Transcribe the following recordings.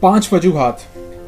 5 वजूहात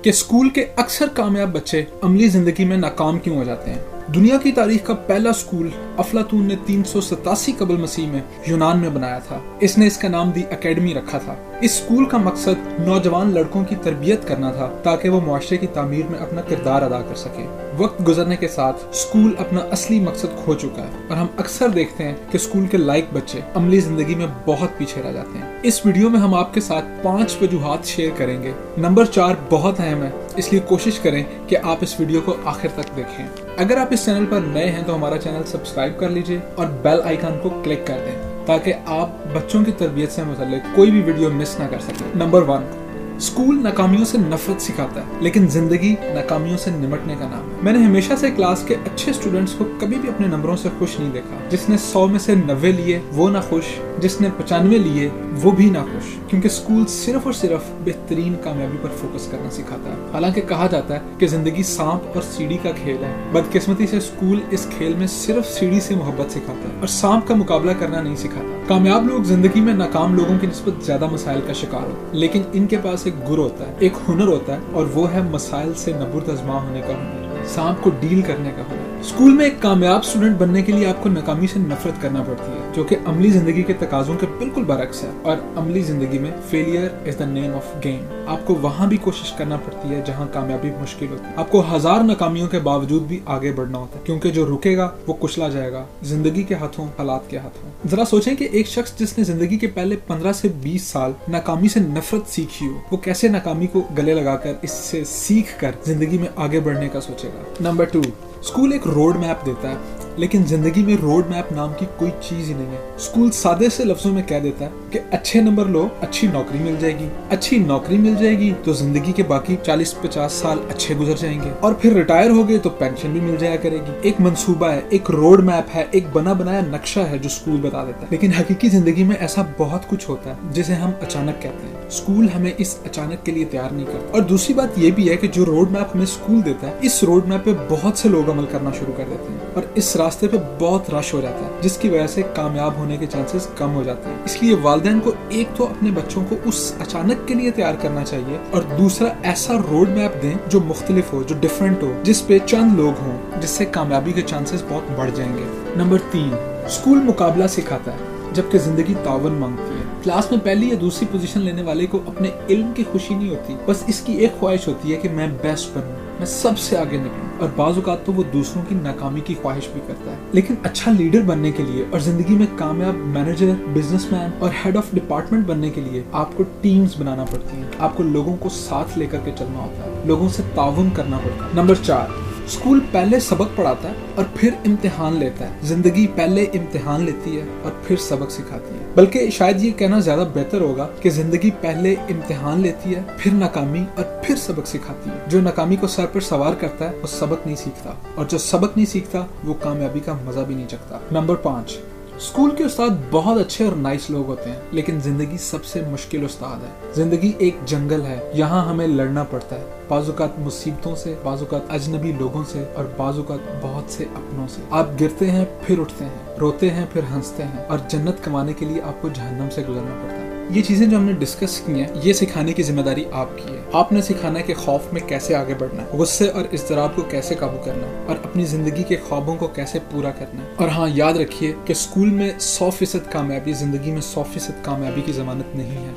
कि स्कूल के अक्सर कामयाब बच्चे अमली जिंदगी में नाकाम क्यों हो जाते हैं। दुनिया की तारीख का पहला स्कूल अफलातून ने 387 कबल मसीह में यूनान में बनाया था। इसने इसका नाम दी एकेडमी रखा था। इस स्कूल का मकसद नौजवान लड़कों की तरबियत करना था ताकि वो मुआशरे की तामीर में अपना किरदार अदा कर सके। वक्त गुजरने के साथ स्कूल अपना असली मकसद खो चुका है और हम अक्सर देखते हैं कि स्कूल के लायक बच्चे अमली जिंदगी में बहुत पीछे रह जाते हैं। इस वीडियो में हम आपके साथ 5 वजूहात शेयर करेंगे। नंबर 4 बहुत अहम है, इसलिए कोशिश करें कि आप इस वीडियो को आखिर तक देखें। अगर आप इस चैनल पर नए हैं तो हमारा चैनल सब्सक्राइब कर लीजिए और बेल आइकन को क्लिक कर दें ताकि आप बच्चों की तरबियत से मुताल्लिक कोई भी वीडियो मिस ना कर सकें। नंबर 1, स्कूल नाकामियों से नफरत सिखाता है लेकिन जिंदगी नाकामियों से निमटने का नाम है। मैंने हमेशा से क्लास के अच्छे स्टूडेंट्स को कभी भी अपने नंबरों से खुश नहीं देखा। जिसने 100 में से 90 लिए वो ना खुश, जिसने 95 लिए वो भी ना खुश, क्योंकि स्कूल सिर्फ और सिर्फ बेहतरीन कामयाबी पर फोकस करना सिखाता है। हालांकि कहा जाता है कि जिंदगी सांप और सीढ़ी का खेल है। बदकिस्मती से स्कूल इस खेल में सिर्फ सीढ़ी से मोहब्बत सिखाता है और सांप का मुकाबला करना नहीं सिखाता। कामयाब लोग जिंदगी में नाकाम लोगों की निस्बत ज्यादा मसाइल का शिकार होते हैं, लेकिन इनके पास एक गुर होता है, एक हुनर होता है, और वो है मसाइल से नबुर्दअज़मा होने का हुनर, सांप को डील करने का हुनर। स्कूल में एक कामयाब स्टूडेंट बनने के लिए आपको नाकामी से नफरत करना पड़ती है, जो कि अमली जिंदगी के तकाजों के बिल्कुल बरक्स है। और अमली जिंदगी में failure is the name of game. आपको वहां भी कोशिश करना पड़ती है जहां कामयाबी मुश्किल होती है। आपको 1000 नाकामियों के बावजूद भी आगे बढ़ना होता है, क्योंकि जो रुकेगा वो कुचला जाएगा, जिंदगी के हाथों, हालात के हाथों। जरा सोचें कि एक शख्स जिसने जिंदगी के पहले 15 से 20 साल नाकामी से नफरत सीखी हो, वो कैसे नाकामी को गले लगाकर इससे सीख कर जिंदगी में आगे बढ़ने का सोचेगा। नंबर 2, स्कूल एक रोड मैप देता है लेकिन जिंदगी में रोड मैप नाम की कोई चीज ही नहीं है। स्कूल सादे से लफ्जों में कह देता है कि अच्छे नंबर लो, अच्छी नौकरी मिल जाएगी, अच्छी नौकरी मिल जाएगी तो जिंदगी के बाकी 40-50 साल अच्छे गुजर जाएंगे, और फिर रिटायर हो गए तो पेंशन भी मिल जाया करेगी। एक मंसूबा है, एक रोड मैप है, एक बना बनाया नक्शा है जो स्कूल बता देता है। लेकिन हकीकी जिंदगी में ऐसा बहुत कुछ होता है जिसे हम अचानक कहते हैं। स्कूल हमें इस अचानक के लिए तैयार नहीं करता। और दूसरी बात यह भी है कि जो रोड मैप हमें स्कूल देता है, इस रोड मैप पे बहुत से लोग अमल करना शुरू कर देते हैं और इस रास्ते पे बहुत रश हो जाता है, जिसकी वजह से कामयाब होने के चांसेस कम हो जाते हैं। इसलिए वालिदैन को एक तो अपने बच्चों को उस अचानक के लिए तैयार करना चाहिए, और दूसरा ऐसा रोड मैप दें जो मुख्तलिफ हो, जो डिफरेंट हो, जिस पे चंद लोग हों, जिससे कामयाबी के चांसेस बहुत बढ़ जाएंगे। नंबर 3, स्कूल मुकाबला सिखाता है जबकि जिंदगी तावन मांगती है। क्लास में पहली या दूसरी पोजीशन लेने वाले को अपने इल्म की खुशी नहीं होती, बस इसकी एक ख्वाहिश होती है कि मैं बेस्ट बनूं, मैं सबसे आगे निकलूं। और बाज़ औक़ात तो वो दूसरों की नाकामी की ख्वाहिश भी करता है। लेकिन अच्छा लीडर बनने के लिए और जिंदगी में कामयाब मैनेजर, बिजनेसमैन और हेड ऑफ डिपार्टमेंट बनने के लिए आपको टीम्स बनाना पड़ती हैं। आपको लोगों को साथ लेकर के चलना होता है, लोगों से ताउन करना पड़ता है। नंबर 4, स्कूल पहले सबक पढ़ाता है और फिर इम्तिहान लेता है। जिंदगी पहले इम्तिहान लेती है और फिर सबक सिखाती है। बल्कि शायद ये कहना ज्यादा बेहतर होगा कि जिंदगी पहले इम्तिहान लेती है, फिर नाकामी और फिर सबक सिखाती है। जो नाकामी को सर पर सवार करता है वो सबक नहीं सीखता, और जो सबक नहीं सीखता वो कामयाबी का मजा भी नहीं चखता। नंबर 5, स्कूल के उस्ताद बहुत अच्छे और नाइस लोग होते हैं, लेकिन जिंदगी सबसे मुश्किल उस्ताद है। जिंदगी एक जंगल है, यहाँ हमें लड़ना पड़ता है, बाज़-औक़ात मुसीबतों से, बाज़-औक़ात अजनबी लोगों से और बाज़-औक़ात बहुत से अपनों से। आप गिरते हैं फिर उठते हैं, रोते हैं फिर हंसते हैं, और जन्नत कमाने के लिए आपको जहन्नम से गुजरना पड़ता है। ये चीजें जो हमने डिस्कस की हैं, ये सिखाने की जिम्मेदारी आपकी है। आपने सिखाना है कि खौफ में कैसे आगे बढ़ना है, गुस्से और इज़्तिराब को कैसे काबू करना है, और अपनी जिंदगी के ख्वाबों को कैसे पूरा करना है। और हाँ, याद रखिए कि स्कूल में 100% कामयाबी जिंदगी में 100% कामयाबी की जमानत नहीं है।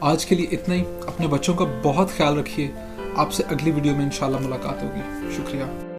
आज के लिए इतना ही। अपने बच्चों का बहुत ख्याल रखिए। आपसे अगली वीडियो में इंशाल्लाह मुलाकात होगी। शुक्रिया।